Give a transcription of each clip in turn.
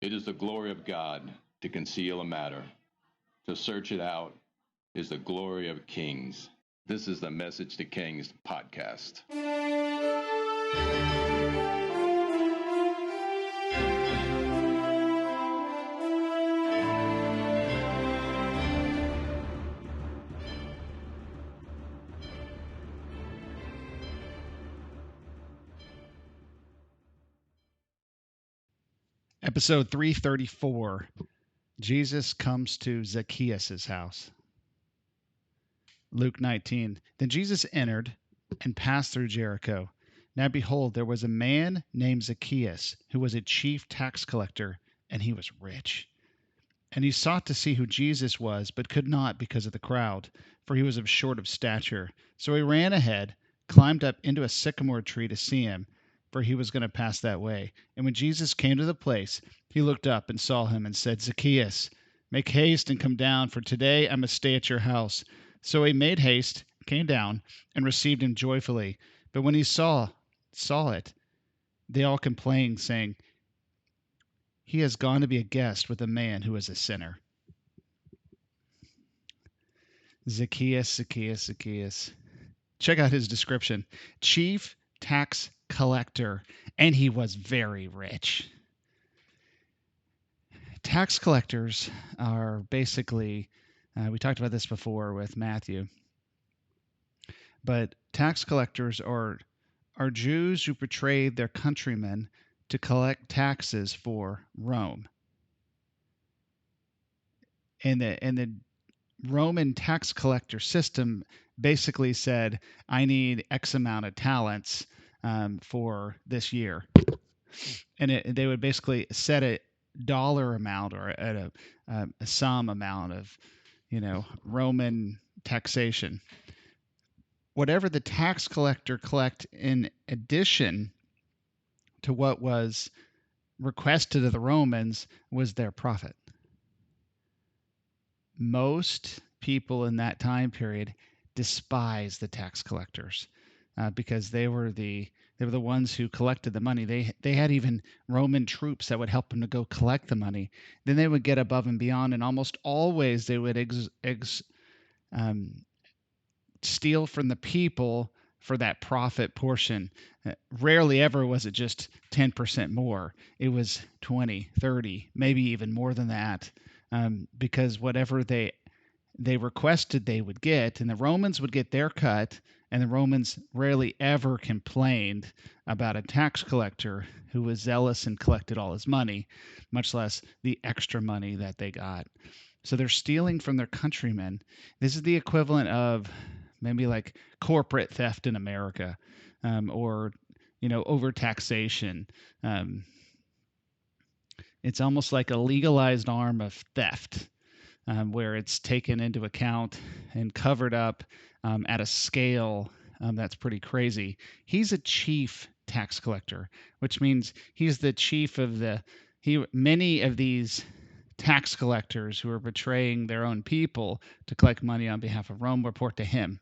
It is the glory of God to conceal a matter. To search it out is the glory of kings. This is the Message to Kings podcast. Episode 334, Jesus comes to Zacchaeus' house. Luke 19, then Jesus entered and passed through Jericho. Now behold, there was a man named Zacchaeus, who was a chief tax collector, and he was rich. And he sought to see who Jesus was, but could not because of the crowd, for he was of short of stature. So he ran ahead, climbed up into a sycamore tree to see him, for he was going to pass that way. And when Jesus came to the place, he looked up and saw him and said, Zacchaeus, make haste and come down, for today I must stay at your house. So he made haste, came down, and received him joyfully. But when he saw it, they all complained, saying, he has gone to be a guest with a man who is a sinner. Zacchaeus. Check out his description. Chief tax collector, and he was very rich. Tax collectors are basically, we talked about this before with Matthew, but tax collectors are Jews who betrayed their countrymen to collect taxes for Rome. And the Roman tax collector system basically said, I need X amount of talents for this year. And they would basically set a dollar amount or at a sum amount of, Roman taxation. Whatever the tax collector collect in addition to what was requested of the Romans was their profit. Most people in that time period despised the tax collectors because they were the ones who collected the money. They had even Roman troops that would help them to go collect the money. Then they would get above and beyond, and almost always they would steal from the people for that profit portion. Rarely ever was it just 10% more. It was 20, 30, maybe even more than that. Because whatever they requested they would get, and the Romans would get their cut, and the Romans rarely ever complained about a tax collector who was zealous and collected all his money, much less the extra money that they got. So they're stealing from their countrymen. This is the equivalent of maybe like corporate theft in America, or overtaxation. It's almost like a legalized arm of theft, where it's taken into account and covered up at a scale that's pretty crazy. He's a chief tax collector, which means he's the chief of many of these tax collectors who are betraying their own people to collect money on behalf of Rome report to him.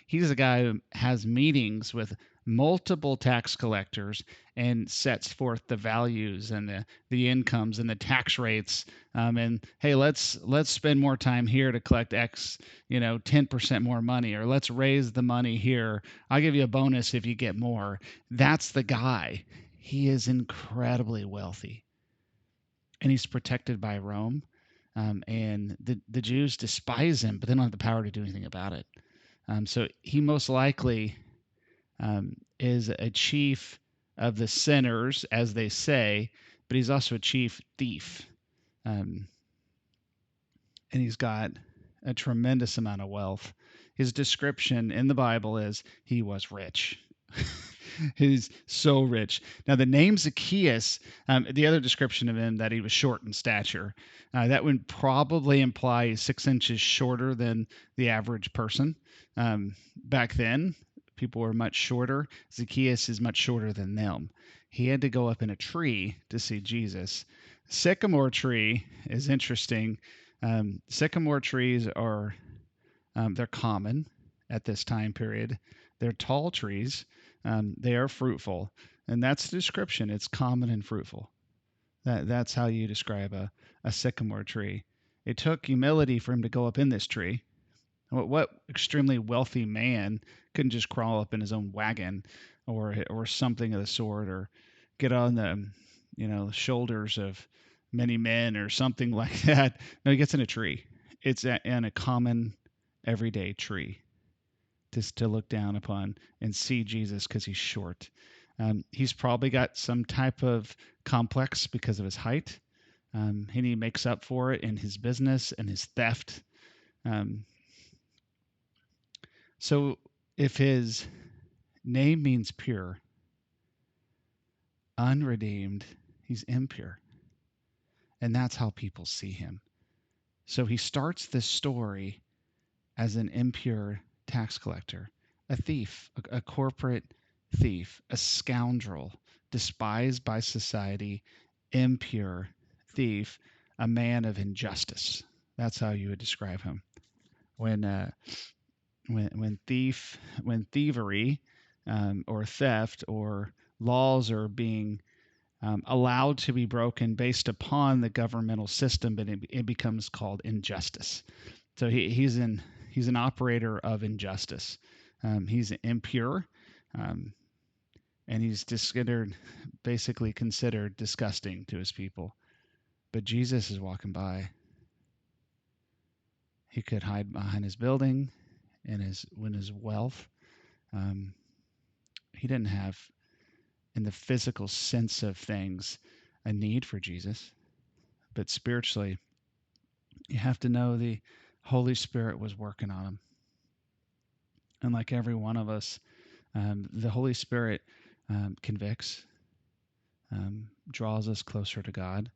He's a guy who has meetings with multiple tax collectors and sets forth the values and the incomes and the tax rates. And hey, let's spend more time here to collect X, 10% more money, or let's raise the money here. I'll give you a bonus if you get more. That's the guy. He is incredibly wealthy, and he's protected by Rome. And the Jews despise him, but they don't have the power to do anything about it. So he most likely is a chief of the sinners, as they say, but he's also a chief thief. And he's got a tremendous amount of wealth. His description in the Bible is he was rich. He's so rich. Now, the name Zacchaeus, the other description of him, that he was short in stature. That would probably imply 6 inches shorter than the average person. Back then, people were much shorter. Zacchaeus is much shorter than them. He had to go up in a tree to see Jesus. Sycamore tree is interesting. Sycamore trees are they're common at this time period. They're tall trees. They are fruitful, and that's the description. It's common and fruitful. That's how you describe a sycamore tree. It took humility for him to go up in this tree. What extremely wealthy man couldn't just crawl up in his own wagon or something of the sort, or get on the shoulders of many men or something like that? No, he gets in a tree. It's in a common everyday tree just to look down upon and see Jesus because he's short. He's probably got some type of complex because of his height, and he makes up for it in his business and his theft. Um, So if his name means pure, unredeemed, he's impure. And that's how people see him. So he starts this story as an impure tax collector, a thief, a corporate thief, a scoundrel, despised by society, impure thief, a man of injustice. That's how you would describe him. When when thievery or theft or laws are being allowed to be broken based upon the governmental system, but it becomes called injustice. So he's an operator of injustice. He's impure, um, and he's basically considered disgusting to his people. But Jesus is walking by. He could hide behind his building and his wealth. Um, he didn't have, in the physical sense of things, a need for Jesus. But spiritually, you have to know the Holy Spirit was working on him. And like every one of us, the Holy Spirit convicts, draws us closer to God.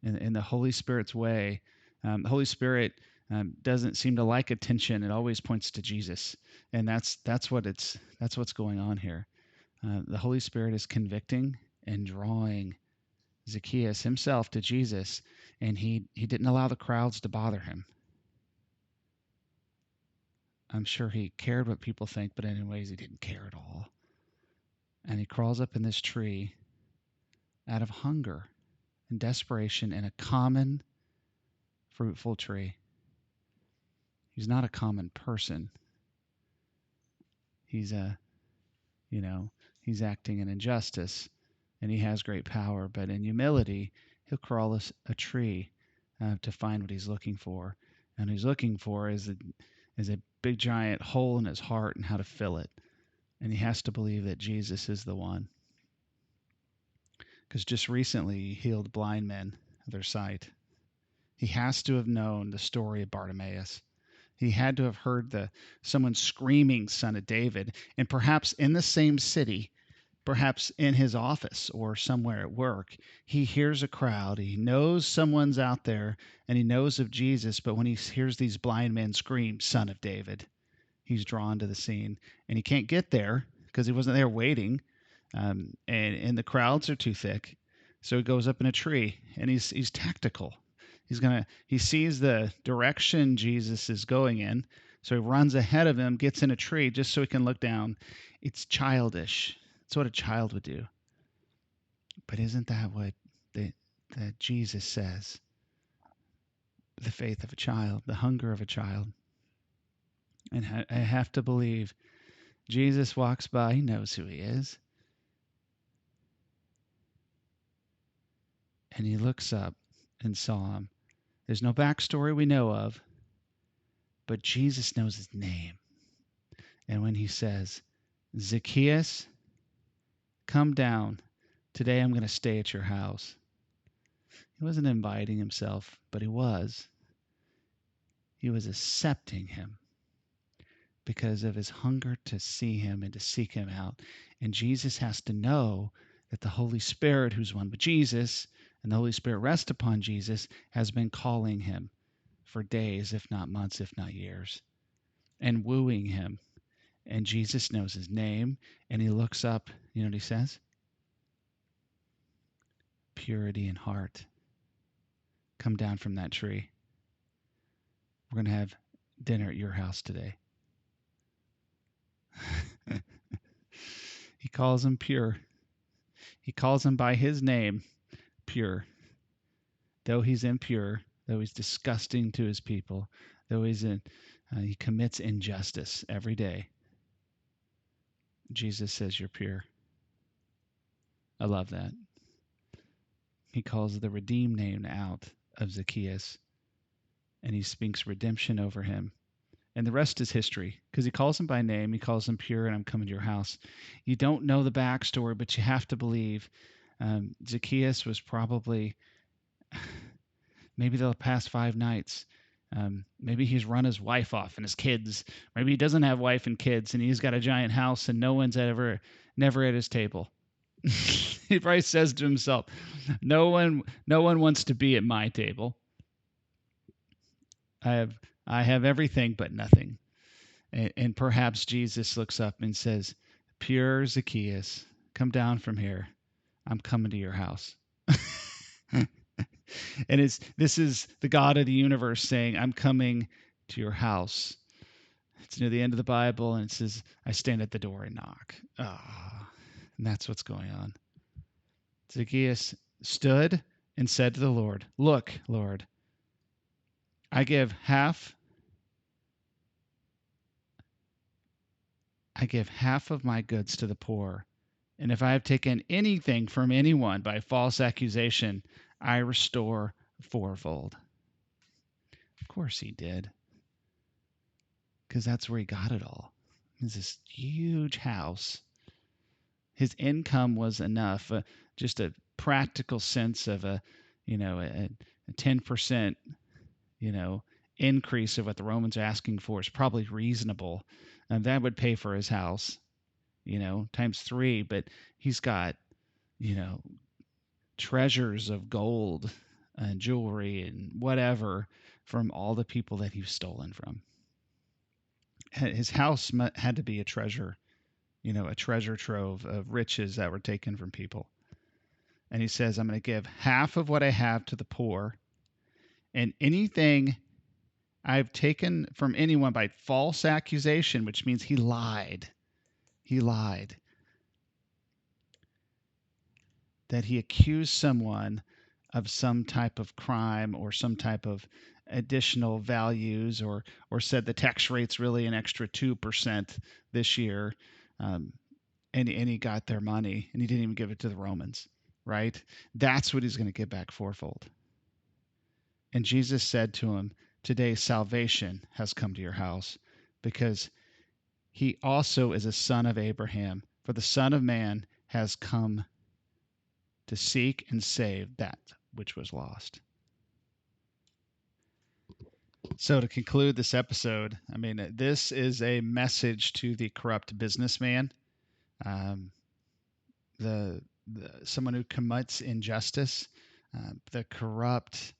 In the Holy Spirit's way, the Holy Spirit doesn't seem to like attention. It always points to Jesus, and that's what's going on here. The Holy Spirit is convicting and drawing Zacchaeus himself to Jesus, and he didn't allow the crowds to bother him. I'm sure he cared what people think, but anyways, he didn't care at all. And he crawls up in this tree out of hunger and desperation in a common fruitful tree. He's not a common person. He's he's acting in injustice, and he has great power, but in humility, he'll crawl a tree to find what he's looking for. And what he's looking for is a big giant hole in his heart and how to fill it. And he has to believe that Jesus is the one. Because just recently he healed blind men of their sight. He has to have known the story of Bartimaeus. He had to have heard someone screaming, "Son of David," and perhaps in the same city, perhaps in his office or somewhere at work, he hears a crowd. He knows someone's out there, and he knows of Jesus. But when he hears these blind men scream, "Son of David," he's drawn to the scene, and he can't get there because he wasn't there waiting, and the crowds are too thick. So he goes up in a tree, and he's tactical. He sees the direction Jesus is going in, so he runs ahead of him, gets in a tree just so he can look down. It's childish. It's what a child would do. But isn't that what that Jesus says? The faith of a child, the hunger of a child. And I have to believe Jesus walks by, he knows who he is. And he looks up and saw him. There's no backstory we know of, but Jesus knows his name. And when he says, "Zacchaeus, come down. Today I'm going to stay at your house." He wasn't inviting himself, but he was. He was accepting him because of his hunger to see him and to seek him out. And Jesus has to know that the Holy Spirit, who's one with Jesus, and the Holy Spirit rests upon Jesus, has been calling him for days, if not months, if not years, and wooing him. And Jesus knows his name, and he looks up. You know what he says? Purity in heart. Come down from that tree. We're going to have dinner at your house today. He calls him pure. He calls him by his name, pure. Though he's impure, though he's disgusting to his people, though he commits injustice every day, Jesus says, you're pure. I love that. He calls the redeemed name out of Zacchaeus, and he speaks redemption over him. And the rest is history, because he calls him by name. He calls him pure, and I'm coming to your house. You don't know the backstory, but you have to believe Zacchaeus was probably maybe the past 5 nights. Maybe he's run his wife off and his kids. Maybe he doesn't have wife and kids, and he's got a giant house, and no one's never at his table. He probably says to himself, no one wants to be at my table. I have everything but nothing. And perhaps Jesus looks up and says, pure Zacchaeus, come down from here. I'm coming to your house. And this is the God of the universe saying, I'm coming to your house. It's near the end of the Bible, and it says, I stand at the door and knock. And that's what's going on. Zacchaeus stood and said to the Lord, look, Lord, I give half of my goods to the poor, and if I have taken anything from anyone by false accusation, I restore fourfold. Of course he did, because that's where he got it all. It's this huge house. His income was enough, just a practical sense of a 10%, increase of what the Romans are asking for is probably reasonable. And that would pay for his house, times 3. But he's got, treasures of gold and jewelry and whatever from all the people that he's stolen from. His house had to be a treasure, a treasure trove of riches that were taken from people. And he says, I'm going to give half of what I have to the poor, and anything I've taken from anyone by false accusation, which means he lied. He lied. That he accused someone of some type of crime or some type of additional values, or said the tax rate's really an extra 2% this year, and he got their money, and he didn't even give it to the Romans, right? That's what he's going to get back fourfold. And Jesus said to him, today salvation has come to your house, because he also is a son of Abraham. For the Son of Man has come to seek and save that which was lost. So to conclude this episode, this is a message to the corrupt businessman, someone who commits injustice, the corrupt,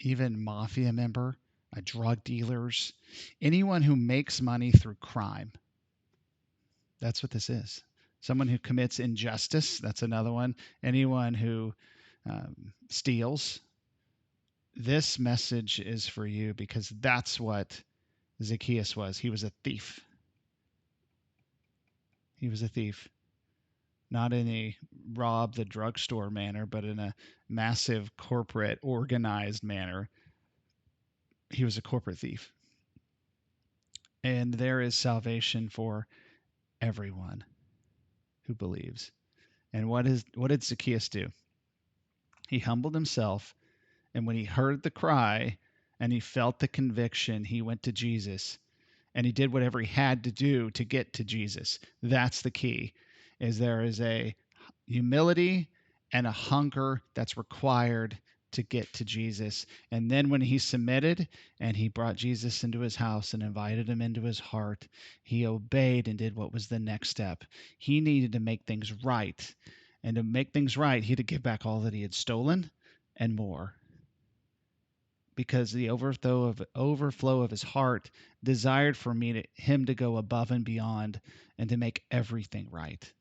even mafia member, drug dealers, anyone who makes money through crime. That's what this is. Someone who commits injustice. That's another one. Anyone who steals. This message is for you, because that's what Zacchaeus was. He was a thief. He was a thief. Not in a rob the drugstore manner, but in a massive corporate organized manner. He was a corporate thief. And there is salvation for everyone who believes. And what did Zacchaeus do? He humbled himself, and when he heard the cry and he felt the conviction, he went to Jesus, and he did whatever he had to do to get to Jesus. That's the key. There is a humility and a hunger that's required to get to Jesus. And then when he submitted and he brought Jesus into his house and invited him into his heart, he obeyed and did what was the next step. He needed to make things right. And to make things right, he had to give back all that he had stolen and more. Because the overflow of his heart desired for him to go above and beyond and to make everything right.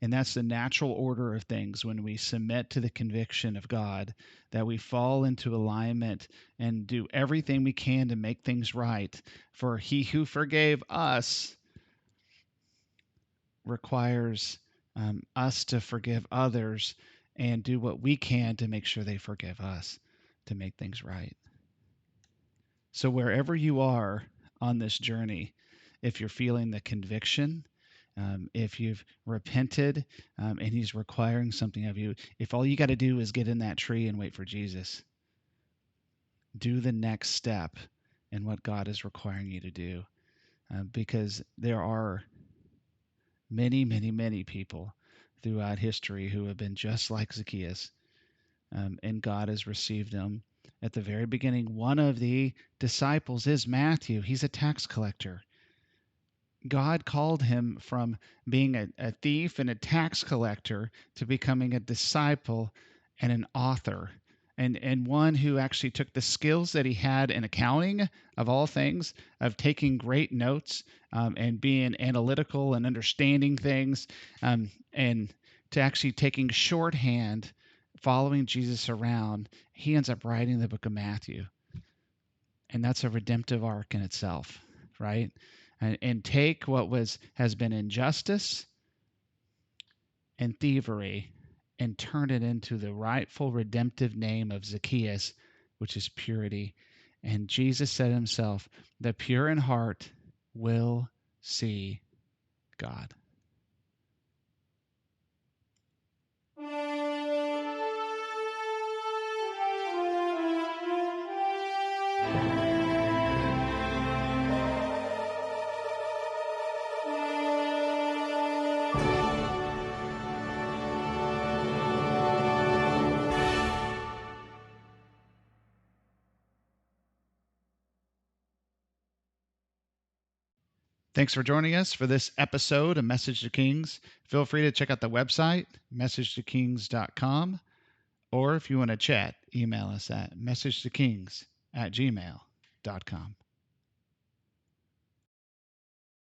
And that's the natural order of things when we submit to the conviction of God, that we fall into alignment and do everything we can to make things right. For he who forgave us requires us to forgive others and do what we can to make sure they forgive us, to make things right. So wherever you are on this journey, if you're feeling the conviction, if you've repented and he's requiring something of you, if all you got to do is get in that tree and wait for Jesus, do the next step in what God is requiring you to do. Because there are many, many, many people throughout history who have been just like Zacchaeus, and God has received them. At the very beginning, one of the disciples is Matthew. He's a tax collector. God called him from being a thief and a tax collector to becoming a disciple and an author, and one who actually took the skills that he had in accounting, of all things, of taking great notes, and being analytical and understanding things, and to actually taking shorthand, following Jesus around. He ends up writing the book of Matthew. And that's a redemptive arc in itself, right? And take what has been injustice and thievery and turn it into the rightful redemptive name of Zacchaeus, which is purity. And Jesus said himself, the pure in heart will see God. Thanks for joining us for this episode of Message to Kings. Feel free to check out the website, messagetokings.com, or if you want to chat, email us at messagetokings@gmail.com.